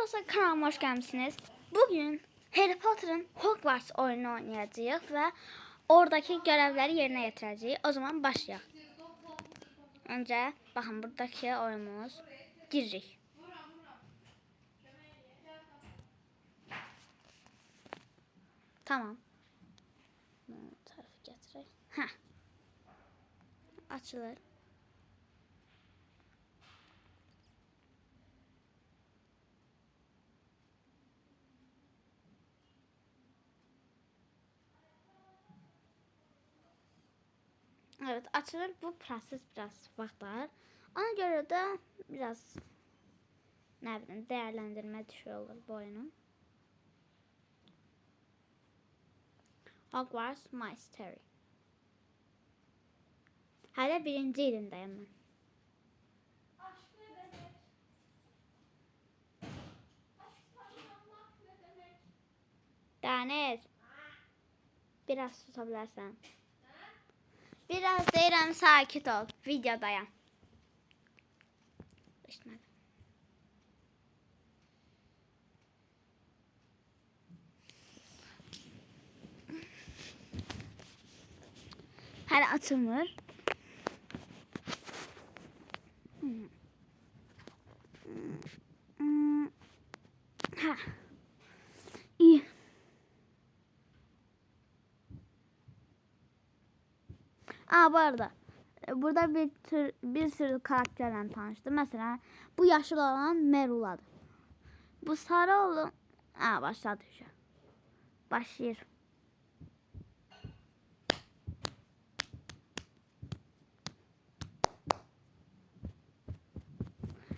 dostlar, kanalıma hoş gelmişsiniz. Bugün Harry Potter'ın Hogwarts oyununu oynayacağız ve oradaki görevleri yerine getireceğiz. O zaman başlayalım. Önce bakın buradaki oyunumuz giririk. Tamam. Bu tarafı getireyim. Heh. Açılır. Evet, açılır. Bu proses biraz vaxt alır. Ona göre de biraz ne bileyim değerlendirme düşüyor olur bu oyunun. Hogwarts Mystery. Hala birinci ilindeyim ben. Deniz. Biraz tutabilirsen. Biraz deyirəm sakit ol. Videodayım. İşte. Hala açılmır. Ha. İyi. Bu arada burada bir sürü karakterle tanıştım. Mesela bu yaşlı olan Merula'dır. Bu sarı olan başladı işte. Başlayır.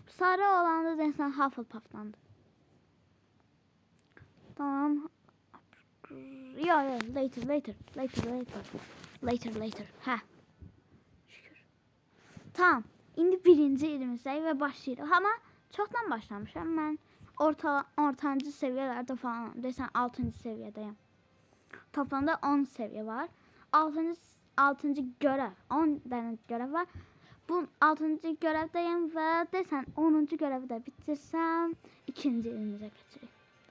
Sarı olan da insan Hufflepuff'tandı. Tamam. Ya later. Ha. Şükür. Tamam. İndi birinci ilimizde ve başlayırıq. Ama çoxdan başlamışam. Mən ortancı seviyelerde falanam. Desəm 6-cı seviyedeyim. Toplamda 10 seviye var. 6-cı görev. 10 tane görev var. Bu 6-cı görevdeyim və desəm 10-cu görevi də bitirsəm 2-ci ilimizə keçirik.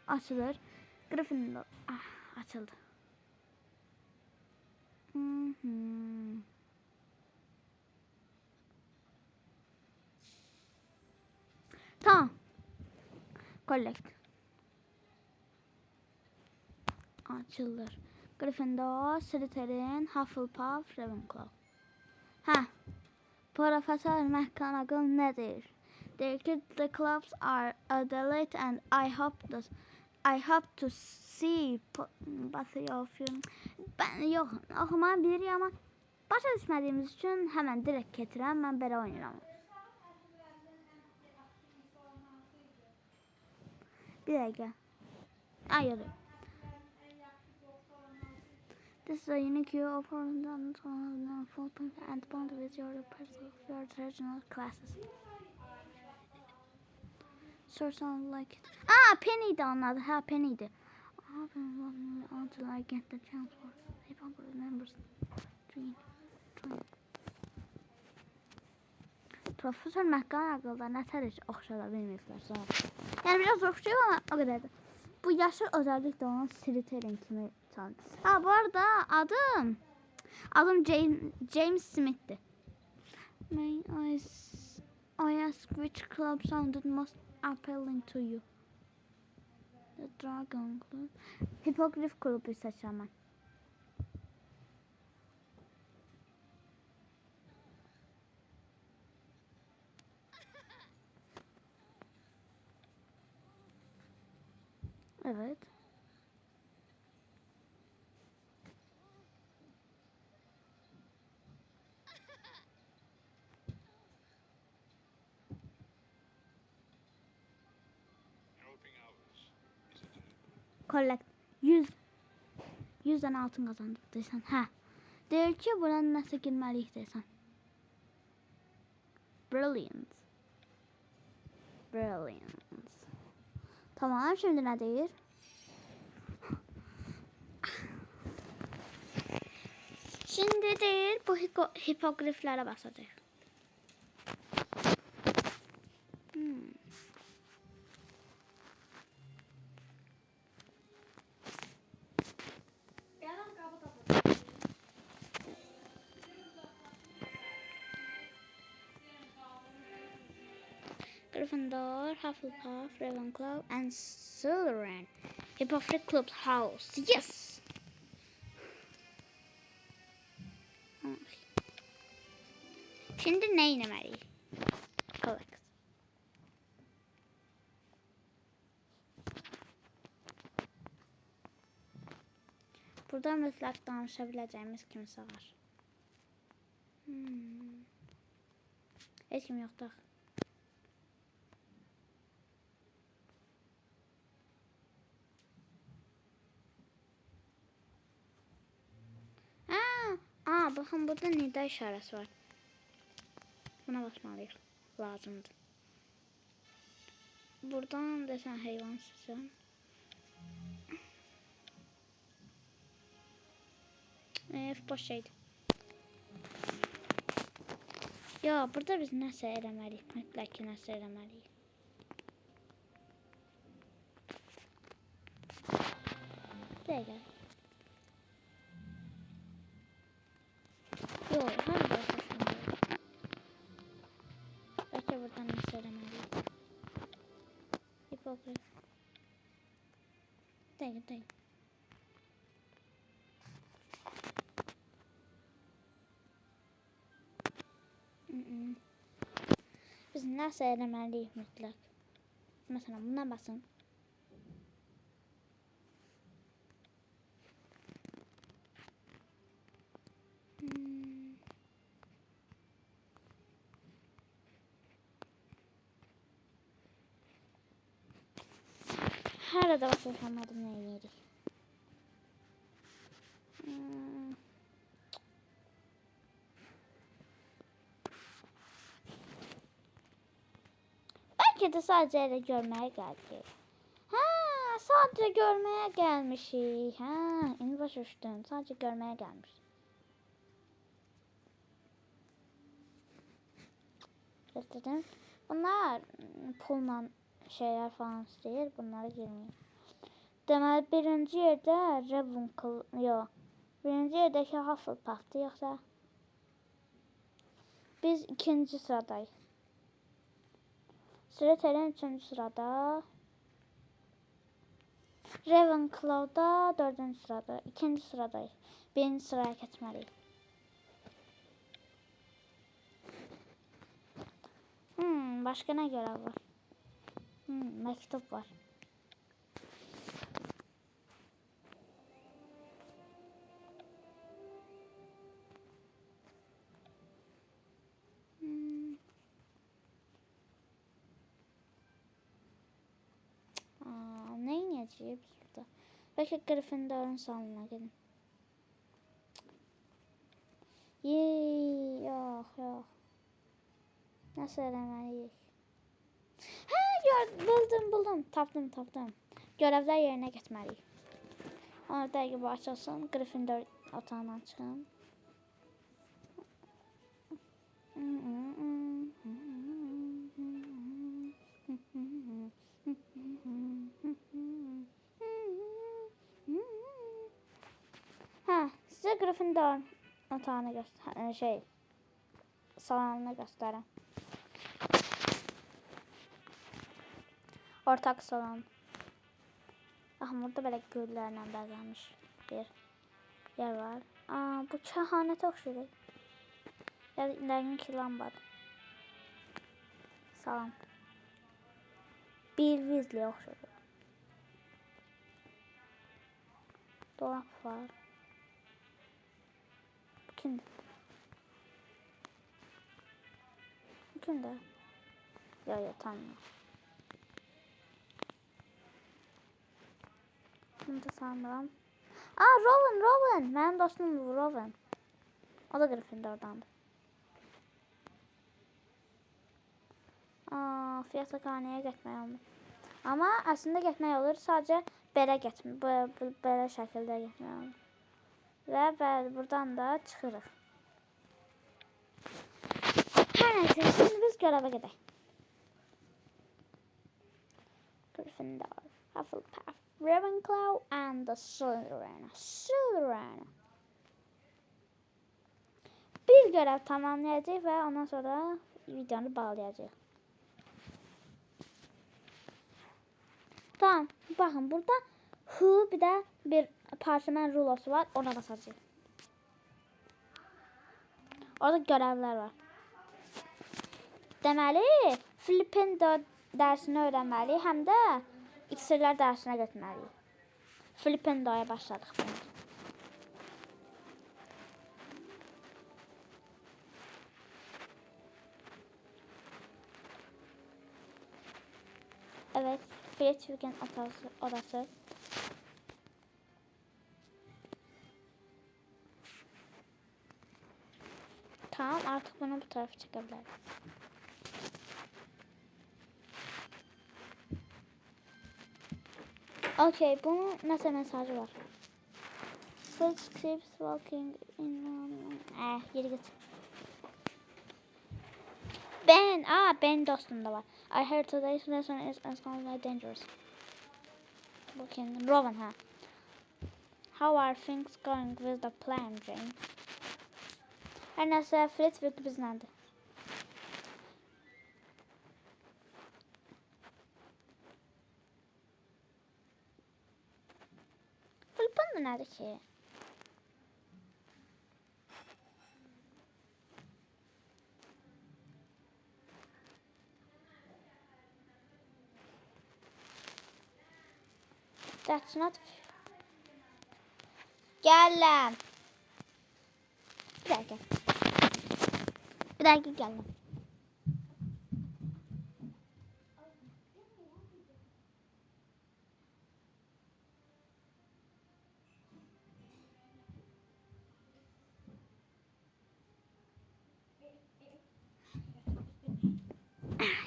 Açılır. Gryffindor açıldı. Tamam. Collect. Açılır. Gryffindor, Slytherin, Hufflepuff, Ravenclaw. Profesör McGonagall ne deyir? Deyir ki, the clubs are adelaide and I hope to see both of you. Ben yox, oxumağı bilirik ama başa düşmədiyimiz üçün həmən direkt getirəm. Mən belə oynayıram. Bir dəqiqə. Yox. This is a unique you offer and bond with your traditional classes. Sort of like it. Penny'di anladı. Penny'di. Until I get the chance for people remembers. Profesör McGonagall'da nətər heç oxşada bilməyiblər sonra. Yəni biraz oxşayıb ama o qədər də. Bu yaşlı özellikle onun Slytherin kimi çaldı. Bu arada adım James Smith'ti. May I ask which club sounded most appealing to you? The Dragon Club. Hippogriff Kulübü seçeceğim ben. Evet. Collect 100 tane altın kazandık desen. Deyir ki buranın nəsə girməliyik desen. Brilliant. Tamam, şimdi ne deyir? Şimdi deyir bu hipogriflərə basacaq. Gryffindor, Hufflepuff, Ravenclaw, and Slytherin. Hippogriff Club House. Yes! Şimdi ne eləməliyik? Collect. Burada mütləq danışa biləcəyimiz kimsə var. Heç kim yoxdur. Baxın burada nida işarəsi var. Buna basmalıyıq. Lazımdır. Buradan desən heyvan seçəm. Boş şeydir. Ya burada biz nəsə eləməliyik. Mütləq ki nəsə eləməliyik. Dəqiqə. Yox, həm də xoşum. Bəlkə buradan nəsə eləməliyik. Hippogriff. Dəqiqə. Biz nəsə eləməliyik mütləq. Məsələn, buna basın. Hər arada başlayamadım nə yedik. Belki de sadece elə görməyə gəldik. Sadece görməyə gəlmişik. İndi başa düşdüm. Sadece görməyə gəlmişik. Göstərdim. Bunlar pulla şeyler falan istəyir. Bunlara girməyim. Deməli birinci yerdə Ravenclaw, yox. Birinci yerdəki Hufflepuff'dır yoxsa? Biz ikinci sıradayız. Slytherin üçüncü sırada. Ravenclaw'da dördüncü sırada. İkinci sıradayız. Birinci sıraya geçmeliyiz. Başka ne görev var? Mektup var. Ne ineceğiz burada? Belki Gryffindor'un salonuna gidin. Yok. Nasıl eləməliyik? Buldum. Tapdım. Görevler yerine getməliyik. Orada gibi açılsın. Gryffindor otağından çıxın. Size Gryffindor otağını göster, salonunu göstereyim. Ortak salon. Burada böyle güllerle bəzənmiş bir yer var. Bu şahane oxşuyur. Yəqin ki lambadır. Salon. Bir Weasley oxşuyur. Dolap var. Bu kimdir? Yok tanımıyorum. Bunu da sanmıram. Rowan. Mənim dostum bu Rowan. O da Gryffindor'dandır. Fiyatxanaya getmək olmur. Amma əslində getmək olur. Sadəcə belə getmək. Belə şəkildə getmək olur. Və bəli, buradan da çıxırıq. Hər nəysə, şimdi biz görevə gedək. Gryffindor, Hufflepuff, Ravenclaw and the Slytherin. Bir görev tamamlayacağıq və ondan sonra videonu bağlayacağıq. Tamam. Bakın burada bir de bir parşömen rulosu var. Ona basacağım. Orada görevler var. Deməli, Flipendo dərsini öyrənməliyik, həm də iksirlər dərsinə getməliyik. Flipendo'ya başladık bence. Evet, Flitwick'in odası. Tamam, artık bunu bu tarafa çekebilirim. Okay, bunun nasıl mesajı var? First keeps walking in... Geri git. Ben dostum da var. I heard today's lesson is uncommonly dangerous. Bakın, Rowan ha. How are things going with the plan, Jane? Her neyse, Flitwick bizdendi. Flip'in nerede ki? That's not... Gel lan. Bir dakika gel lan.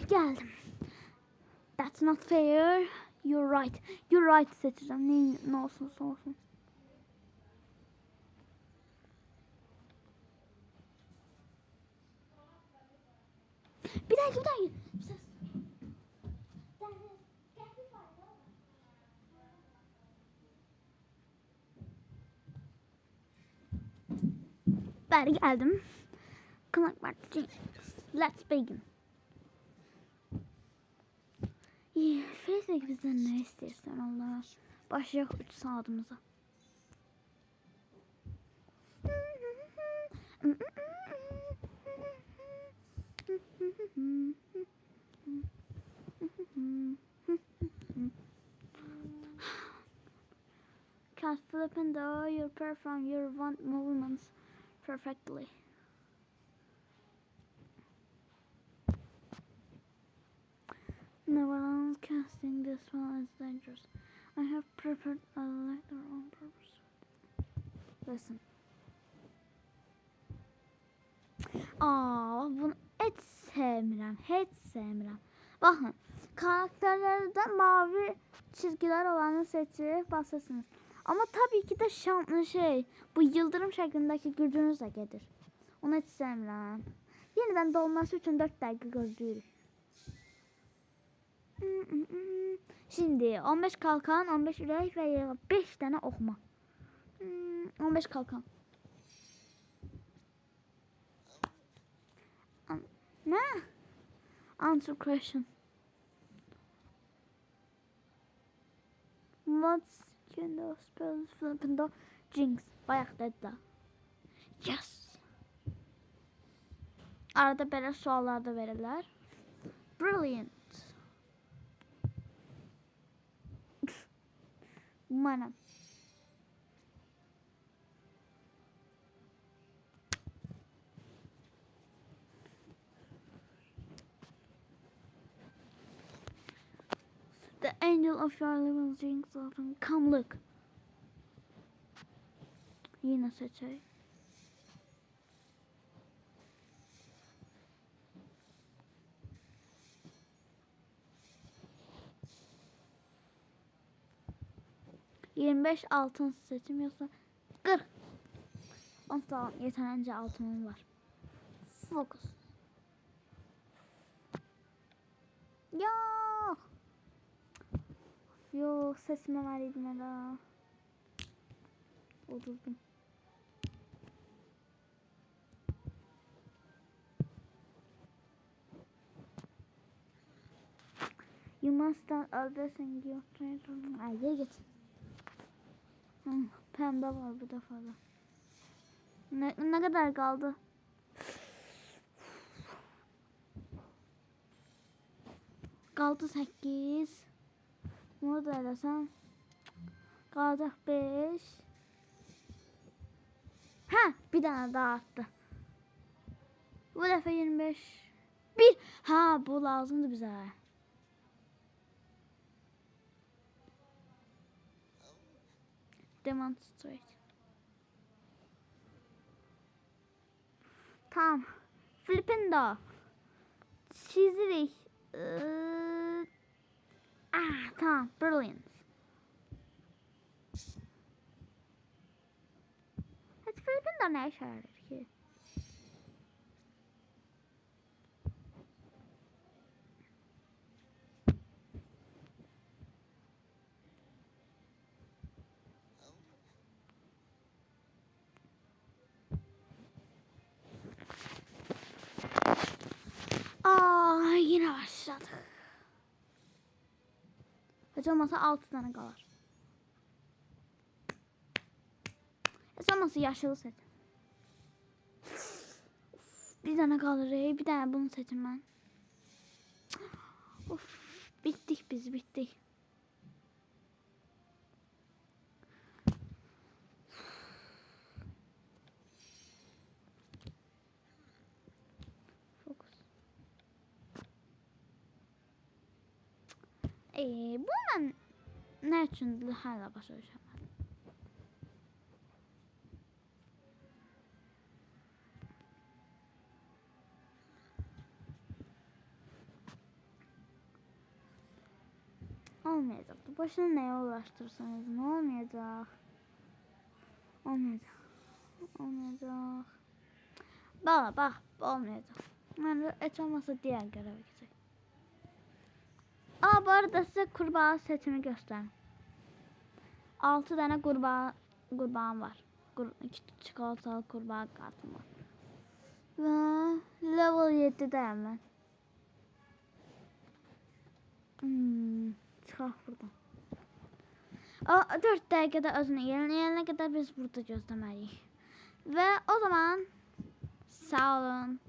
Geldim. That's not fair. You're right seçeceğim. Ne olsun olsun. Bir dakika. Ben geldim. Connect Martin. Let's begin. Facebook bizden ne istersen Allah. Başlayaq 3 saatimize. Can't flip and you perform your movements perfectly. No one else casting this one is dangerous. I have prepared a letter on purpose. Listen. Bunu hiç sevmirəm. Baxın, karakterlərdə mavi çizgiler olanı seçip basırsınız. Ama tabii ki de bu yıldırım şeklindeki gücünüzle gelir. Onu hiç sevmirəm. Yeniden dolması için 4 dakika gözlüyoruz. Şimdi 15 kalkan, 15 ürək ve 5 tane oxuma. 15 kalkan. Ne? Answer question. What's kind of spells flipping the jinx? Bayaq dediler. Yes. Arada böyle suallar da verirler. Brilliant. Umarım. The angel of your living jinx often come look. Yine seçeyim. ...25 altın seçim yoksa 40. 10 tane yeterince altınım var. Focus. Yok seçmemeliydim hala. Oturdum. You must start addressing your traitor. Ay gel git. Pembe var bu defa da. Ne kadar kaldı? Kaldı 8. Bunu da eləsən. Qalacaq 5. Ha, bir tane daha arttı. Bu defa 25. Bir. Ha, bu lazımdı bize. Demonstrate. Tamam. Flipping çizirik. Tamam. Brilliant. Hadi Flipping ne işe yarar ki? Yine başladık. Hiç olmasa 6 tane kalır. Hiç olmasa yaşlı seçim. Bir tane kalır. Bir tane bunu seçim ben. Of, bittik biz bittik. Bundan ne üçün hala başa düşemedim. Olmayacaktı. Başına neye uğraştırsanız ne olmayacak? Olmayacak. Olmayacak. Bak olmayacak. Yani hiç olmasa diğer göreve gidecek. Bu arada size kurbağa setimi göstereyim. 6 tane kurbağam var. 2 çikolatalı kurbağa kartım var. Ve level 7'de hemen. Çıkaq buradan. 4 dəqiqədə özünü yeniləyənə qədər biz burada gözləməliyik. Və o zaman sağ olun.